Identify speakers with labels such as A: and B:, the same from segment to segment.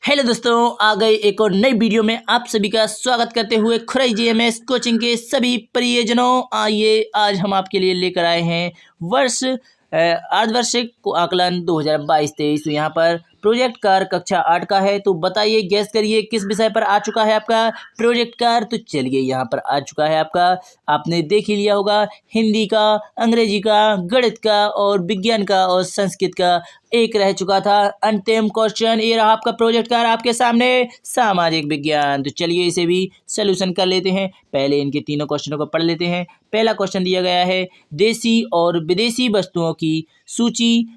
A: Hello दोस्तों, आ गए एक और नई वीडियो में आप सभी का स्वागत करते हुए खुराई जीएमएस कोचिंग के सभी प्रियजनों। आइए आज हम आपके लिए लेकर आए हैं अर्धवार्षिक आकलन 2022-23। तो यहाँ पर प्रोजेक्ट कार्य कक्षा 8 का है। तो बताइए, गैस करिए किस विषय पर आ चुका है आपका प्रोजेक्ट कार्य। तो चलिए, यहाँ पर आ चुका है आपका, आपने देख ही लिया होगा, हिंदी का, अंग्रेजी का, गणित का और विज्ञान का और संस्कृत का एक रह चुका था। अंतिम क्वेश्चन ये रहा आपका प्रोजेक्ट कार्य आपके सामने, सामाजिक विज्ञान। तो चलिए इसे भी सॉल्यूशन कर लेते हैं। पहले इनके तीनों क्वेश्चनों को पढ़ लेते हैं। पहला क्वेश्चन दिया गया है, देसी और विदेशी वस्तुओं की सूची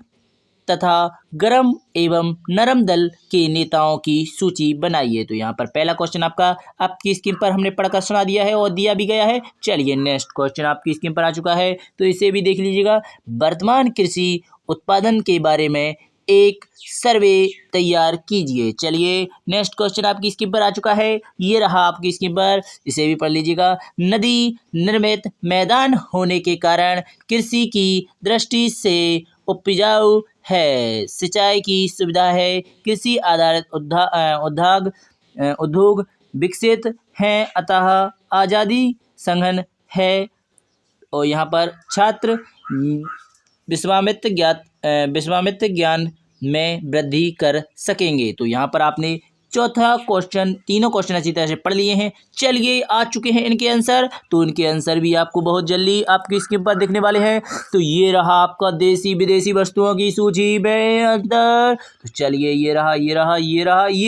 A: तथा गरम एवं नरम दल के नेताओं की सूची बनाइए। तो यहाँ पर पहला क्वेश्चन आपकी स्क्रीन पर हमने पढ़कर सुना दिया है और दिया भी गया है। चलिए नेक्स्ट क्वेश्चन आपकी स्क्रीन पर आ चुका है, तो इसे भी देख लीजिएगा। वर्तमान कृषि उत्पादन के बारे में एक सर्वे तैयार कीजिए। चलिए नेक्स्ट क्वेश्चन आपकी स्क्रीन पर आ चुका है, ये रहा आपकी स्क्रीन पर, इसे भी पढ़ लीजिएगा। नदी निर्मित मैदान होने के कारण कृषि की दृष्टि से उपजाऊ है, सिंचाई की सुविधा है, कृषि आधारित उद्योग विकसित हैं, अतः आज़ादी संघन है। और यहाँ पर छात्र विश्वामित्र ज्ञान में वृद्धि कर सकेंगे। तो यहाँ पर आपने चौथा क्वेश्चन, तीनों क्वेश्चन अच्छी तरह से पढ़ लिए हैं। चलिए आ चुके हैं इनके आंसर। तो इनके आंसर भी आपको बहुत जल्दी आपकी स्क्रीन पर दिखने वाले हैं। तो ये रहा आपका देसी विदेशी वस्तुओं की सूची में अंतर। तो चलिए ये रहा, ये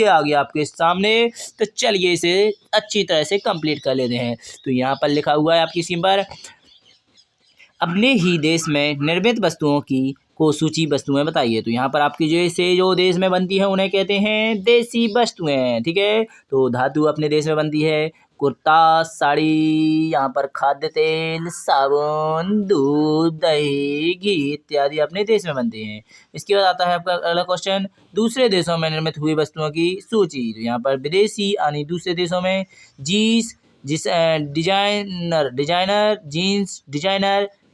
A: आ गया आपके सामने। तो चलिए इसे अच्छी तरह से कंप्लीट कर लेते हैं। तो यहाँ पर लिखा हुआ है आपकी स्क्रीन पर, अपने ही देश में निर्मित वस्तुओं की को सूची वस्तुएं बताइए। तो यहाँ पर आपकी जो देश में बनती है उन्हें कहते हैं देसी वस्तुएं। ठीक है, तो धातु अपने देश में बनती है, कुर्ता, साड़ी, यहाँ पर खाद्य तेल, साबुन, दूध, दही, घी इत्यादि अपने देश में बनते हैं। इसके बाद आता है आपका अगला क्वेश्चन, दूसरे देशों में निर्मित हुई वस्तुओं की सूची। तो यहाँ पर विदेशी यानी दूसरे देशों में डिजाइनर जीन्स,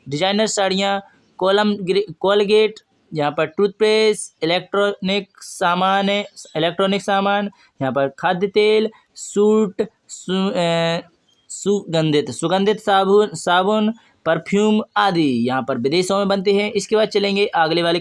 A: डिजाइनर साड़ियाँ, कोलगेट, यहाँ पर टूथपेस्ट, इलेक्ट्रॉनिक सामान, यहाँ पर खाद्य तेल, सुगंधित साबुन, परफ्यूम आदि यहाँ पर विदेशों में बनते हैं। इसके बाद चलेंगे अगले वाले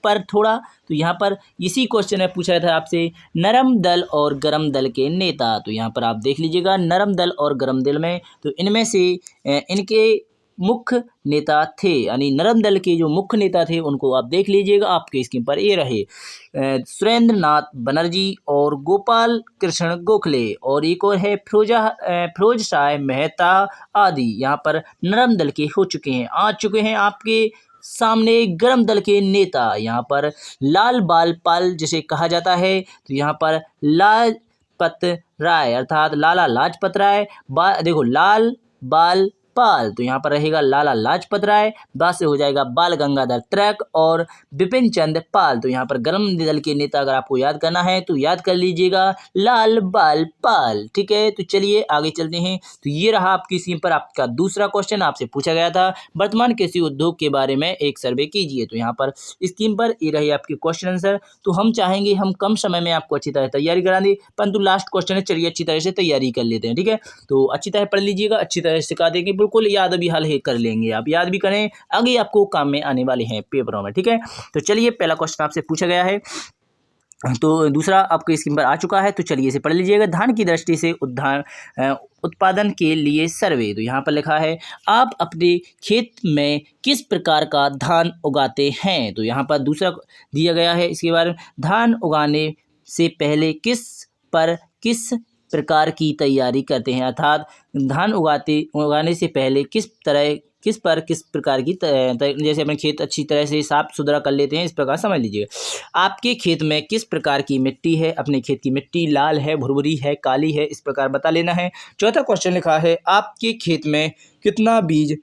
A: पर थोड़ा। तो यहाँ पर इसी क्वेश्चन में पूछा था आपसे, नरम दल और गरम दल के नेता। तो यहाँ पर आप देख लीजिएगा, नरम दल और गरम दल में, तो इनमें से इनके मुख्य नेता थे, यानी नरम दल के जो मुख्य नेता थे उनको आप देख लीजिएगा। आपके स्क्रीन पर ये रहे, सुरेंद्र नाथ बनर्जी और गोपाल कृष्ण गोखले, और एक और है फिरोज शाह मेहता आदि। यहाँ पर नरम दल के हो चुके हैं। आ चुके हैं आपके सामने गरम दल के नेता, यहाँ पर लाल बाल पाल जिसे कहा जाता है। तो यहाँ पर लाजपत राय अर्थात लाला लाजपत राय, देखो लाल बाल पाल, तो यहाँ पर रहेगा लाला लाजपत राय, बाद से हो जाएगा बाल गंगाधर तिलक और बिपिन चंद्र पाल। तो यहाँ पर गरम दल के नेता अगर आपको याद करना है तो याद कर लीजिएगा लाल बाल पाल। ठीक है, तो चलिए आगे चलते हैं। तो ये रहा आपकी स्क्रीन पर आपका दूसरा क्वेश्चन। आपसे पूछा गया था, वर्तमान कृषि उद्योग के बारे में एक सर्वे कीजिए। तो यहाँ पर स्क्रीन पर ये रही आपकी क्वेश्चन आंसर। तो हम चाहेंगे हम कम समय में आपको अच्छी तरह तैयारी करा दें, परंतु लास्ट क्वेश्चन है, चलिए अच्छी तरह से तैयारी कर लेते हैं। ठीक है, तो अच्छी तरह पढ़ लीजिएगा, अच्छी तरह से सिखा देंगे, बिल्कुल याद भी हाल ही कर लेंगे। आप याद भी करें, आगे आपको काम में आने वाले हैं पेपरों में। ठीक है, तो चलिए पहला क्वेश्चन आपसे पूछा गया है, तो दूसरा आपके स्क्रीन पर आ चुका है। तो चलिए इसे पढ़ लीजिएगा। धान की दृष्टि से उत्पादन के लिए सर्वे। तो यहाँ पर लिखा है, आप अपने खेत में किस प्रकार का धान उगाते हैं। तो यहाँ पर दूसरा दिया गया है, इसके बारे में, धान उगाने से पहले किस प्रकार की तैयारी करते हैं, अर्थात धान उगाने से पहले किस प्रकार की जैसे अपने खेत अच्छी तरह से साफ सुथरा कर लेते हैं, इस प्रकार समझ लीजिएगा। आपके खेत में किस प्रकार की मिट्टी है, अपने खेत की मिट्टी लाल है, भुरभुरी है, काली है, इस प्रकार बता लेना है। चौथा क्वेश्चन लिखा है, आपके खेत में कितना बीज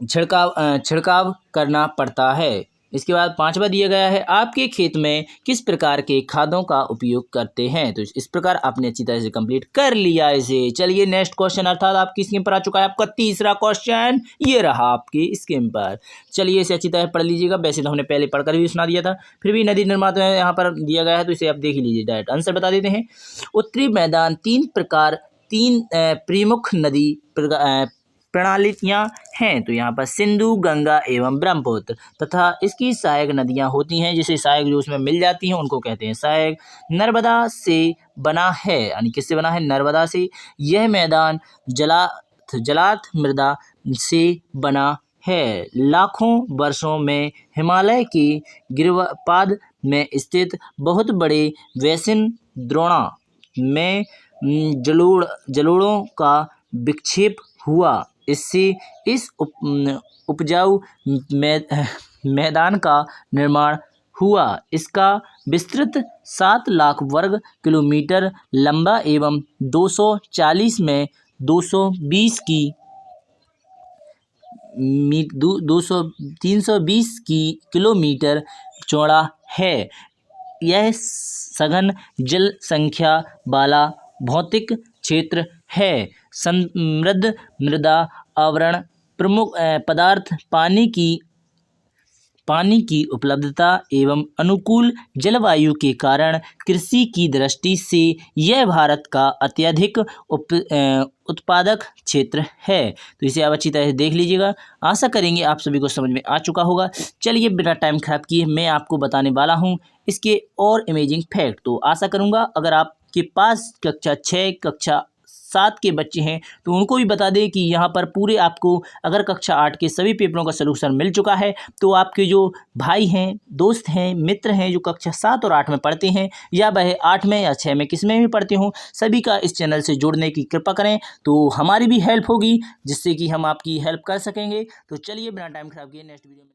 A: छिड़काव करना पड़ता है। इसके बाद 5वां दिया गया है, आपके खेत में किस प्रकार के खादों का उपयोग करते हैं। तो इस प्रकार आपने अच्छी तरह से कंप्लीट कर लिया इसे। चलिए नेक्स्ट क्वेश्चन अर्थात आपकी स्क्रीन पर आ चुका है आपका तीसरा क्वेश्चन, ये रहा आपकी स्क्रीन पर। चलिए इसे अच्छी तरह पढ़ लीजिएगा। वैसे तो हमने पहले पढ़कर भी सुना दिया था, फिर भी नदी निर्माता यहाँ पर दिया गया है तो इसे आप देख लीजिए। डायरेक्ट आंसर बता देते हैं। उत्तरी मैदान तीन प्रमुख नदी प्रणालियाँ हैं। तो यहाँ पर सिंधु, गंगा एवं ब्रह्मपुत्र तथा इसकी सहायक नदियाँ होती हैं, जिसे सहायक जो उसमें मिल जाती हैं उनको कहते हैं सहायक। नर्मदा से बना है, यानी किससे बना है, नर्मदा से। यह मैदान जलात मृदा से बना है। लाखों वर्षों में हिमालय के गिरिपाद में स्थित बहुत बड़े बेसिन द्रोणा में जलोढ़ों का विक्षेप हुआ। इससे इस उपजाऊ मैदान का निर्माण हुआ। इसका विस्तृत 7 लाख वर्ग किलोमीटर लंबा एवं 320 किलोमीटर चौड़ा है। यह सघन जल संख्या वाला भौतिक क्षेत्र है। समृद्ध मृदा आवरण, प्रमुख पदार्थ, पानी की उपलब्धता एवं अनुकूल जलवायु के कारण कृषि की दृष्टि से यह भारत का अत्यधिक उत्पादक क्षेत्र है। तो इसे आप अच्छी तरह से देख लीजिएगा। आशा करेंगे आप सभी को समझ में आ चुका होगा। चलिए बिना टाइम खराब किए मैं आपको बताने वाला हूँ इसके और अमेजिंग फैक्ट। तो आशा करूँगा अगर आपके पास कक्षा 6, कक्षा 7 के बच्चे हैं तो उनको भी बता दें कि यहाँ पर पूरे आपको अगर कक्षा 8 के सभी पेपरों का सलूशन मिल चुका है तो आपके जो भाई हैं, दोस्त हैं, मित्र हैं जो कक्षा 7 और 8 में पढ़ते हैं या वह 8 में या 6 में किस में भी पढ़ते हों, सभी का इस चैनल से जुड़ने की कृपा करें तो हमारी भी हेल्प होगी, जिससे कि हम आपकी हेल्प कर सकेंगे। तो चलिए बिना टाइम खराब किए नेक्स्ट वीडियो में